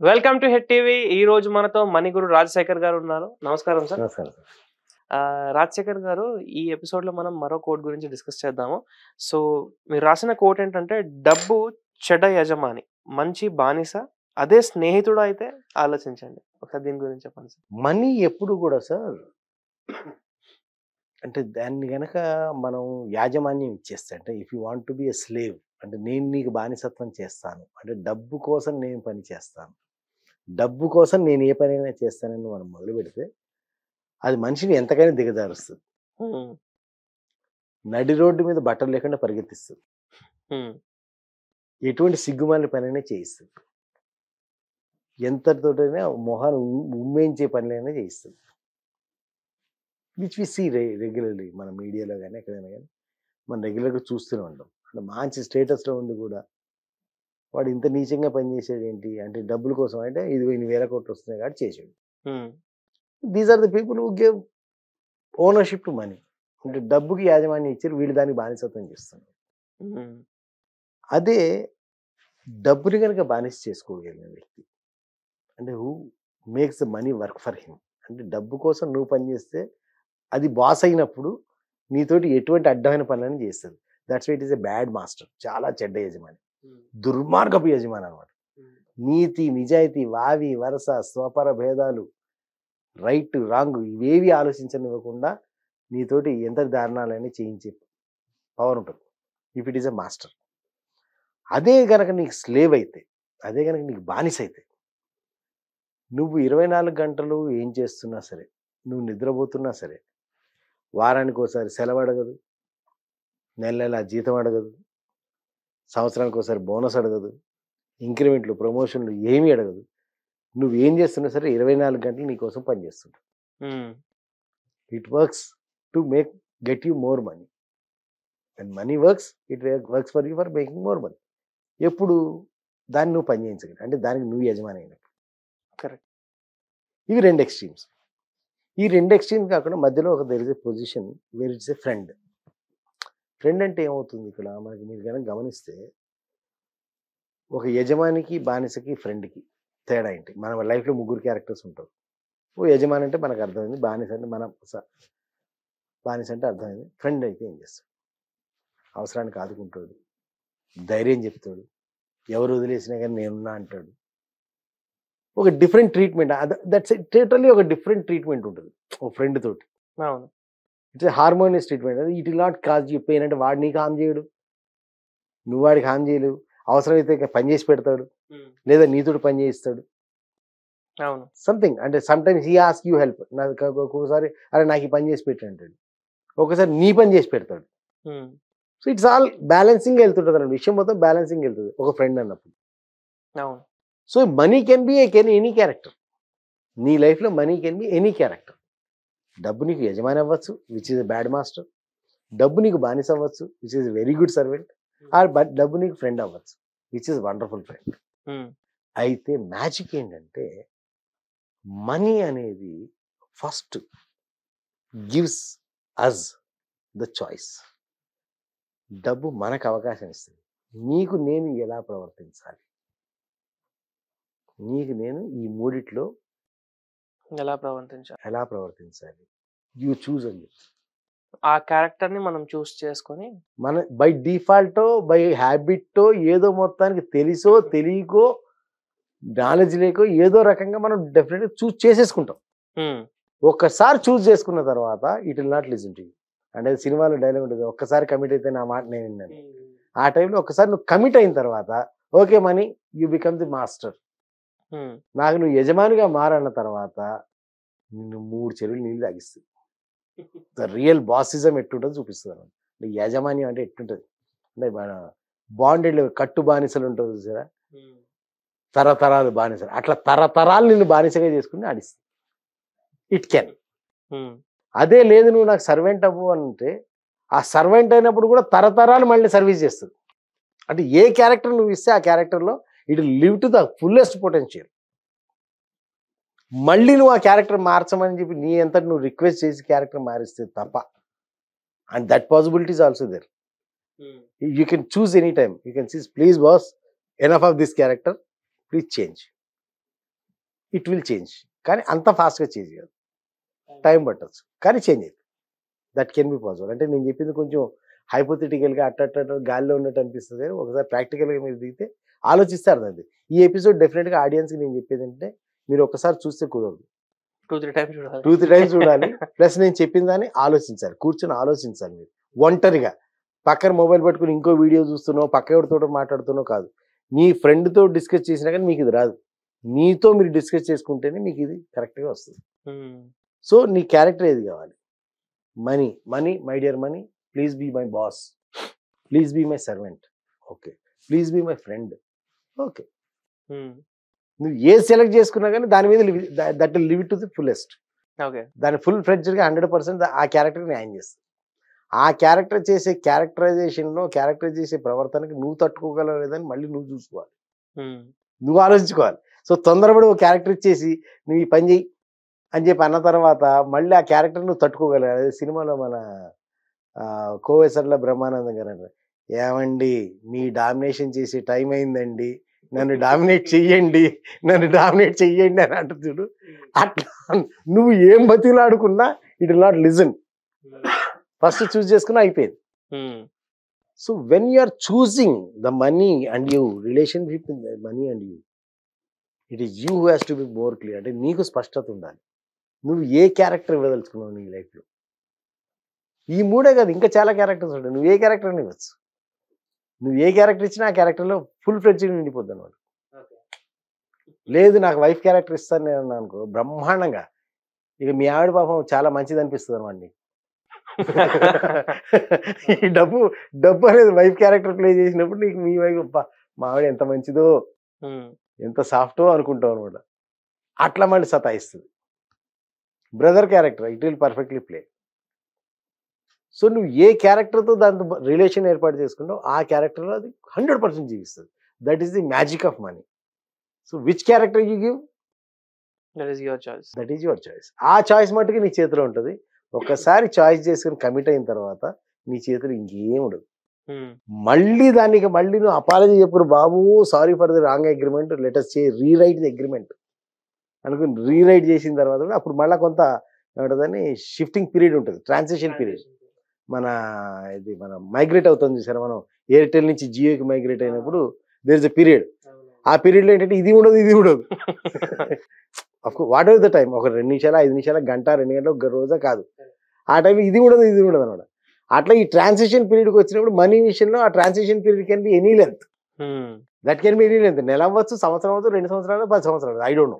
Welcome to head TV. ఈ రోజు మనతో మణిగురు రాజశేఖర్ గారు ఉన్నారు. నమస్కారం సార్. నమస్కారం సార్. రాజశేఖర్ గారు, ఈ ఎపిసోడ్ లో మనం మరో కోట్ గురించి డిస్కస్ చేద్దాము. సో మీరు రాసిన కోట్ ఏంటంటే, డబ్బు చెడ్డ యజమాని, మంచి బానిస, అదే స్నేహితుడు అయితే ఆలోచించండి. ఒకసారి దీని గురించి చెప్పండి సార్. మనీ ఎప్పుడు కూడా సార్, అంటే దాన్ని గనక మనం యాజమాన్యం ఇచ్చేస్తే, అంటే if you want to be a slave, అంటే నేను నీకు బానిసత్వం చేస్తాను, అంటే డబ్బు కోసం నేను పని చేస్తాను, డబ్బు కోసం నేను ఏ పనైనా చేస్తానని మనం మొదలు పెడితే అది మనిషిని ఎంతకైనా దిగజారుస్తుంది. హ్మ్. నడి రోడ్డు మీద బట్టలు లేకుండా పరిగెత్తిస్తుంది. హ్మ్. ఎటువంటి సిగ్గుమాలిన పనైనా చేయిస్తుంది. ఎంతటితోటైనా మొహాన్ని ఉమ్మేయించే పనులైనా చేయిస్తుంది. విచ్ వి సీ రెగ్యులర్లీ మన మీడియాలో కానీ ఎక్కడైనా కానీ మనం రెగ్యులర్గా చూస్తూనే ఉంటాం. అంటే మంచి స్టేటస్లో ఉండి కూడా వాడు ఇంత నీచంగా పనిచేసాడు ఏంటి అంటే డబ్బుల కోసం, అంటే ఇది ఇన్ని వేల కోట్లు వస్తున్నాయి కాబట్టి చేసాడు. Hmm. These are the people who give ownership to money. అంటే డబ్బుకి యాజమాన్యం ఇచ్చారు, వీళ్ళు దానికి బానిసత్వం చేస్తున్నారు. హ్మ్. అదే డబ్బుని కనుక బానిస చేసుకోగలిగిన వ్యక్తి, అంటే who makes the money work for him, అంటే డబ్బు కోసం నువ్వు పనిచేస్తే అది బాస్ అయినప్పుడు నీతోటి ఎటువంటి అడ్డమైన పనులను చేస్తుంది. That's why it is a bad master. చాలా చెడ్డ యజమాని, దుర్మార్గపు యజమాని అనమాట. నీతి నిజాయితీ వావి వరస స్వపర భేదాలు రైట్ రాంగ్ ఇవేవి ఆలోచించనివ్వకుండా నీతోటి ఎంత దారుణాలని చేయించే పవర్ ఉంటుంది if it is a master. అదే గనక నీకు స్లేవ్ అయితే, అదే గనక నీకు బానిస అయితే, నువ్వు 24 గంటలు ఏం చేస్తున్నా సరే, నువ్వు నిద్రపోతున్నా సరే, వారానికి ఒకసారి సెలవు అడగదు, నెల నెల జీతం అడగదు, సంవత్సరానికి ఒకసారి బోనస్ అడగదు, ఇంక్రిమెంట్లు ప్రమోషన్లు ఏమీ అడగదు. నువ్వు ఏం చేస్తున్నా సరే 24 గంటలు నీ కోసం పనిచేస్తుంటావు. It works to get you more money. And money works, it works for you for making more money. ఎప్పుడు దాన్ని నువ్వు పని చేయించగలవు, అంటే దానికి నువ్వు యజమాని అయినప్పుడు. కరెక్ట్. ఇవి రెండు ఎక్స్ట్రీమ్స్. ఈ రెండు ఎక్స్ట్రీమ్స్ కాకుండా మధ్యలో ఒక there is a position where it's a friend. Friend అంటే ఏమవుతుంది ఇక్కడ మనకి, మీరు కనుక గమనిస్తే ఒక యజమానికి బానిసకి ఫ్రెండ్కి తేడా ఏంటి? మన లైఫ్లో ముగ్గురు క్యారెక్టర్స్ ఉంటారు. ఓ యజమాని అంటే మనకు అర్థమైంది, బానిస అంటే బానిస అంటే అర్థమైంది. ఫ్రెండ్ అయితే ఏం చేస్తాడు? అవసరానికి ఆదుకుంటాడు, ధైర్యం చెప్తాడు, ఎవరు వదిలేసినా కానీ నేనున్నా అంటాడు. ఒక డిఫరెంట్ ట్రీట్మెంట్, దట్స్ టోటల్లీ ఒక డిఫరెంట్ ట్రీట్మెంట్ ఉంటుంది ఒక ఫ్రెండ్ తోటి. అవును. It's harmonious treatment. It will not cause you pain. అంటే వాడు నీకు హామ్ చేయడు, నువ్వు వాడికి హామ్ చేయలేవు. అవసరమైతే పని చేసి పెడతాడు, లేదా నీతోటి పని చేయిస్తాడు. అవును. సంథింగ్ అంటే some times he ask you help. నాకు ఒక్కొక్కసారి అరే నాకు ఈ పని చేసి పెట్టు అంటాడు, ఒకసారి నీ పని చేసి పెడతాడు. సో ఇట్స్ ఆల్ బ్యాలెన్సింగ్ వెళ్తుంటుంది అన్నమాట. విషయం మొత్తం బ్యాలెన్సింగ్ వెళ్తుంది ఒక ఫ్రెండ్ అన్నప్పుడు. అవును. So money can be any character. నీ లైఫ్లో money can be any character. డబ్బు నీకు యజమాని అవ్వచ్చు, which is a bad master. డబ్బు నీకు బానిస అవ్వచ్చు, which is very good servant. Or but డబ్బు నీకు ఫ్రెండ్ అవ్వచ్చు, విచ్ ఈజ్ వండర్ఫుల్ ఫ్రెండ్. అయితే మ్యాజిక్ ఏంటంటే, మనీ అనేది first gives us the choice. డబ్బు మనకు అవకాశం ఇస్తుంది, నీకు నేను ఎలా ప్రవర్తించాలి, నీకు నేను ఈ మూడిట్లో ఎలా ప్రవర్తించాలి యూ చూజ్ అని చెప్పి ఆ క్యారెక్టర్ ని మనం చూస్ చేసుకొని, మన బై డిఫాల్టో బై హ్యాబిట్టో ఏదో మొత్తానికి తెలుసో తెలియకో నాలెడ్జ్ లేకో ఏదో రకంగా మనం డెఫినెట్గా చూస్ చేసేసుకుంటాం. ఒక్కసారి చూస్ చేసుకున్న తర్వాత it will not listen to you. అంటే సినిమాలో డైలాగ్ ఉంటుంది, ఒక్కసారి కమిట్ అయితే నా మాట నేను విన్నాను. ఆ టైంలో ఒక్కసారి నువ్వు కమిట్ అయిన తర్వాత okay money you become the master. నాకు నువ్వు యజమానిగా మారన్న తర్వాత నిన్ను 3 చెరువులు నీళ్ళు తాగిస్తుంది. ద రియల్ బాసిజం ఎట్టుంటుందో చూపిస్తుంది అన్నమాట. అంటే యాజమాన్యం అంటే ఎట్టుంటుంది అంటే మన బాండెడ్ కట్టు బానిసలు ఉంటుంది చూసారా, తరతరాలు బానిసలు, అట్లా తరతరాలు నిన్ను బానిసగా చేసుకుని ఆడిస్తుంది. It can. అదే లేదు నువ్వు నాకు సర్వెంట్ అవ్వు అంటే, ఆ సర్వెంట్ అయినప్పుడు కూడా తరతరాలు మళ్ళీ సర్వీస్ చేస్తుంది. అంటే ఏ క్యారెక్టర్ నువ్వు ఇస్తే ఆ క్యారెక్టర్లో it live to the fullest potential. మళ్ళీ నువ్వు ఆ క్యారెక్టర్ మార్చమని చెప్పి నీ అంతటి నువ్వు రిక్వెస్ట్ చేసి క్యారెక్టర్ మారిస్తే తప్ప. And that possibilities also there. You can choose any time. You can see please boss enough of this character, please change. It will change. కానీ అంత ఫాస్ట్గా చేంజ్ కాదు, టైం పట్టచ్చు, కానీ చేంజ్ అవుతుంది. That can be possible. అంటే నేను చెప్పింది కొంచెం హైపోథెటికల్గా అట్ట గాలిలో ఉన్నట్టు అనిపిస్తుంది, కానీ ఒకసారి ప్రాక్టికల్గా మీరు దిగితే ఆలోచిస్తే అర్థం. ఈ ఎపిసోడ్ డెఫినెట్గా ఆడియన్స్కి నేను చెప్పేది అంటే మీరు ఒకసారి చూస్తే కుదరదు, 2-3 టైమ్స్ చూడాలి. 2-3 టైమ్స్ చూడాలి. ప్లస్ నేను చెప్పిన దాన్ని ఆలోచించాలి, కూర్చొని ఆలోచించాలి. మీరు ఒంటరిగా పక్కన మొబైల్ పట్టుకుని ఇంకో వీడియో చూస్తున్నావు, పక్క ఎవరితో మాట్లాడుతున్నావు కాదు. మీ ఫ్రెండ్తో డిస్కస్ చేసినా కానీ మీకు ఇది రాదు. మీతో మీరు డిస్కస్ చేసుకుంటేనే మీకు ఇది కరెక్ట్గా వస్తుంది. సో నీ క్యారెక్టర్ ఏది కావాలి? Money, money, my dear money, please be my boss, please be my servant, okay, please be my friend, okay. నువ్వు ఏ సెలెక్ట్ చేసుకున్నా కానీ దాని మీద that will live it to the fullest. Okay, దాని ఫుల్ ఫ్లెడ్జ్డ్గా 100% ఆ క్యారెక్టర్ న్యాయం చేస్తుంది. ఆ క్యారెక్టర్ చేసే క్యారెక్టరైజేషన్లో, క్యారెక్టర్ చేసే ప్రవర్తనకి నువ్వు తట్టుకోగలవు లేదని మళ్ళీ నువ్వు చూసుకోవాలి, నువ్వు ఆలోచించుకోవాలి. సో తొందరపడి ఒక క్యారెక్టర్ ఇచ్చేసి నువ్వు ఈ పని చెయ్యి అని చెప్పి అన్న తర్వాత మళ్ళీ ఆ క్యారెక్టర్ నువ్వు తట్టుకోగలవు. అదే సినిమాలో మన కోవేసర్ల బ్రహ్మానందం గారు అంటారు, ఏమండి మీ డామినేషన్ చేసే టైం అయిందండి, నన్ను డామినేట్ చెయ్యండి, నన్ను డామినేట్ చెయ్యండి అని అంటున్నాడు. అట్లా నువ్వు ఏం బతిలాడుకున్నా it will not listen. First choose చేసుకున్నా అయిపోయింది. So when you are choosing the money and you, relationship in the money and you, it is you who has to be more clear. అంటే నీకు స్పష్టత ఉండాలి, నువ్వు ఏ క్యారెక్టర్ ఇవ్వదలుచుకున్నావు నీ లైఫ్లో. ఈ మూడే కాదు, ఇంకా చాలా క్యారెక్టర్స్ ఉంటాయి. నువ్వు ఏ క్యారెక్టర్ అని ఇవ్వచ్చు. నువ్వు ఏ క్యారెక్టర్ ఇచ్చినా ఆ క్యారెక్టర్లో ఫుల్ ఫ్లెడ్జ్గా నిండిపోద్ది అనమాట. లేదు నాకు వైఫ్ క్యారెక్టర్ ఇస్తాను నేను అన్నా అనుకో, బ్రహ్మాండంగా ఇక మీ ఆవిడ పాపం చాలా మంచిది అనిపిస్తుంది అనమాట. ఈ డబ్బు అనేది వైఫ్ క్యారెక్టర్ ప్లే చేసినప్పుడు నీకు మీ వైఫ్ మా ఆవిడ ఎంత మంచిదో, ఎంత సాఫ్టో అనుకుంటావు అనమాట. అట్లా మళ్ళీ సతాయిస్తుంది. Brother character it will perfectly play. So నువ్వు ఏ క్యారెక్టర్తో దాంతో రిలేషన్ ఏర్పాటు చేసుకుంటావు ఆ క్యారెక్టర్లో అది 100% జీవిస్తుంది. That is the magic of money. So which character you give, that is your choice. That is your choice. ఆ చాయిస్ మట్టుకు నీ చేతిలో ఉంటుంది. ఒక్కసారి చాయిస్ చేసుకుని కమిట్ అయిన తర్వాత నీ చేతిలో ఇంకేం ఉండదు. మళ్ళీ నువ్వు అపాలజీ చెప్పుకుని, బాబు sorry for the wrong agreement, let us rewrite the agreement అనుకుని రీరైట్ చేసిన తర్వాత కూడా అప్పుడు మళ్ళీ కొంత ఏమంటుందని షిఫ్టింగ్ పీరియడ్ ఉంటుంది, ట్రాన్సిషన్ పీరియడ్. మన మైగ్రేట్ అవుతుంది చూసారా, మనం ఎయిర్టెల్ నుంచి జియోకి మైగ్రేట్ అయినప్పుడు దేర్ ఇస్ ఎ పీరియడ్. ఆ పీరియడ్లో ఏంటంటే ఇది ఉండదు వాట్ ఎవర్ ద టైం, ఒక 2 నిమిషాలు 5 నిమిషాలు గంట 2 గంటలు ఒక రోజా కాదు, ఆ టైం ఇది ఉండదు అనమాట. అట్లా ఈ ట్రాన్సిషన్ పీరియడ్కి వచ్చినప్పుడు మనీ విషయంలో ఆ transition period can be any length, that can be any length. నెల అవ్వచ్చు, సంవత్సరం అవ్వచ్చు, 2 సంవత్సరాలు, 10 సంవత్సరాలు, ఐ డోంట్ నో.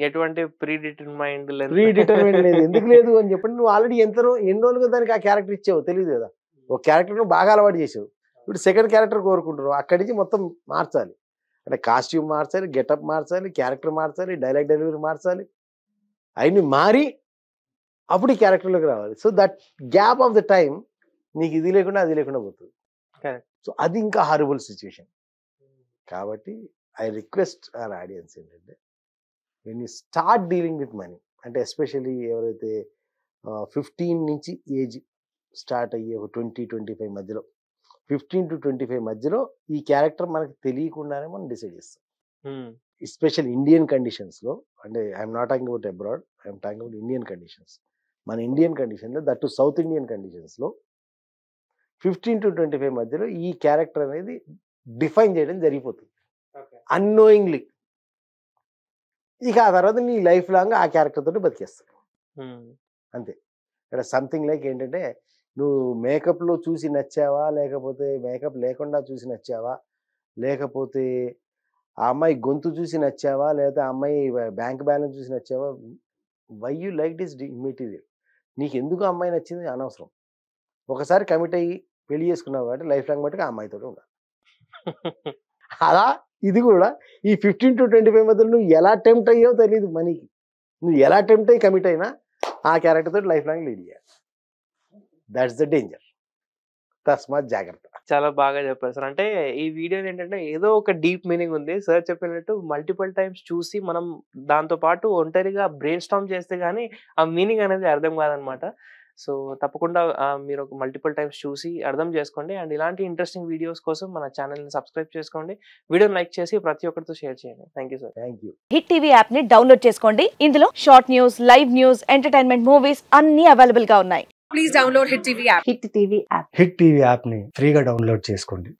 ఎటువంటి ప్రీడిటర్మైన్డ్ లేదు. ఎందుకు లేదు అని చెప్పండి, నువ్వు ఆల్రెడీ ఎన్ని రోజులుగా దానికి ఆ క్యారెక్టర్ ఇచ్చావు తెలియదు కదా. ఒక క్యారెక్టర్ నువ్వు బాగా అలవాటు చేసావు, ఇప్పుడు సెకండ్ క్యారెక్టర్ కోరుకుంటున్నావు. అక్కడి నుంచి మొత్తం మార్చాలి, అంటే కాస్ట్యూమ్ మార్చాలి, గెటప్ మార్చాలి, క్యారెక్టర్ మార్చాలి, డైలాగ్ డెలివరీ మార్చాలి, అవన్నీ మారి అప్పుడు ఈ క్యారెక్టర్లోకి రావాలి. So that gap of the time నీకు ఇది లేకుండా అది లేకుండా పోతుంది. సో అది ఇంకా హారబుల్ సిచ్యువేషన్. కాబట్టి ఐ రిక్వెస్ట్ అవర్ ఆడియన్స్ ఏంటంటే, when you start dealing with money, అంటే ఎస్పెషల్లీ ఎవరైతే 15 నుంచి ఏజ్ స్టార్ట్ అయ్యి ఒక 20-25 మధ్యలో, 15 to 25 మధ్యలో ఈ క్యారెక్టర్ మనకు తెలియకుండానే మనం డిసైడ్ చేస్తాం. ఎస్పెషల్ ఇండియన్ కండిషన్స్లో, అంటే I'm not talking about abroad, I'm talking about Indian conditions. మన ఇండియన్ కండిషన్లో, దట్ టు సౌత్ ఇండియన్ కండిషన్స్లో 15 to 25 మధ్యలో ఈ క్యారెక్టర్ అనేది డిఫైన్ చేయడం జరిగిపోతుంది అన్నోయింగ్లీ. ఇక ఆ తర్వాత నీ లైఫ్ లాంగ్ ఆ క్యారెక్టర్ తోటి బతికేస్తావు అంతే. ఇక్కడ సంథింగ్ లైక్ ఏంటంటే, నువ్వు మేకప్లో చూసి నచ్చావా, లేకపోతే మేకప్ లేకుండా చూసి నచ్చావా, లేకపోతే ఆ అమ్మాయి గొంతు చూసి నచ్చావా, లేకపోతే ఆ అమ్మాయి బ్యాంక్ బ్యాలెన్స్ చూసి నచ్చావా, why you like this material, నీకు ఎందుకు అమ్మాయి నచ్చింది అనవసరం. ఒకసారి కమిట్ అయ్యి పెళ్లి చేసుకున్నావు కాబట్టి లైఫ్ లాంగ్ మట్టుకు ఆ అమ్మాయితో ఉండాలి. అలా ఇది కూడా ఈ 15 to 25 మధ్యలో నువ్వు ఎలా టెంప్ట్ అయ్యావో తెలియదు మనీకి. నువ్వు ఎలా టెంప్ట్ అయ్యి కమిట్ అయినా ఆ క్యారెక్టర్ తోటి లైఫ్ లాంగ్ లీడ్ చేయాలి. That's the danger. తస్మాత్ జాగ్రత్త. చాలా బాగా చెప్పారు సార్. అంటే ఈ వీడియో ఏంటంటే ఏదో ఒక డీప్ మీనింగ్ ఉంది. సార్ చెప్పినట్టు మల్టిపుల్ టైమ్స్ చూసి మనం దాంతో పాటు ఒంటరిగా బ్రెయిన్ స్టార్మ్ చేస్తే గానీ ఆ మీనింగ్ అనేది అర్థం కాదనమాట. సో తప్పకుండా మీరు ఒక మల్టిపుల్ టైమ్స్ చూసి అర్థం చేసుకోండి. అండ్ ఇలాంటి ఇంట్రెస్టింగ్ వీడియోస్ కోసం మన ఛానల్ని సబ్స్క్రైబ్ చేసుకోండి. వీడియోని లైక్ చేసి ప్రతి ఒక్కరితో షేర్ చేయండి. Thank you sir. Thank you. Hit TV app ని డౌన్లోడ్ చేసుకోండి. ఇందులో short news, live news, entertainment movies అన్ని అవైలబుల్ గా ఉన్నాయి. Please download Hit TV app. Hit TV app hit TV యాప్ని ఫ్రీగా డౌన్లోడ్ చేసుకోండి.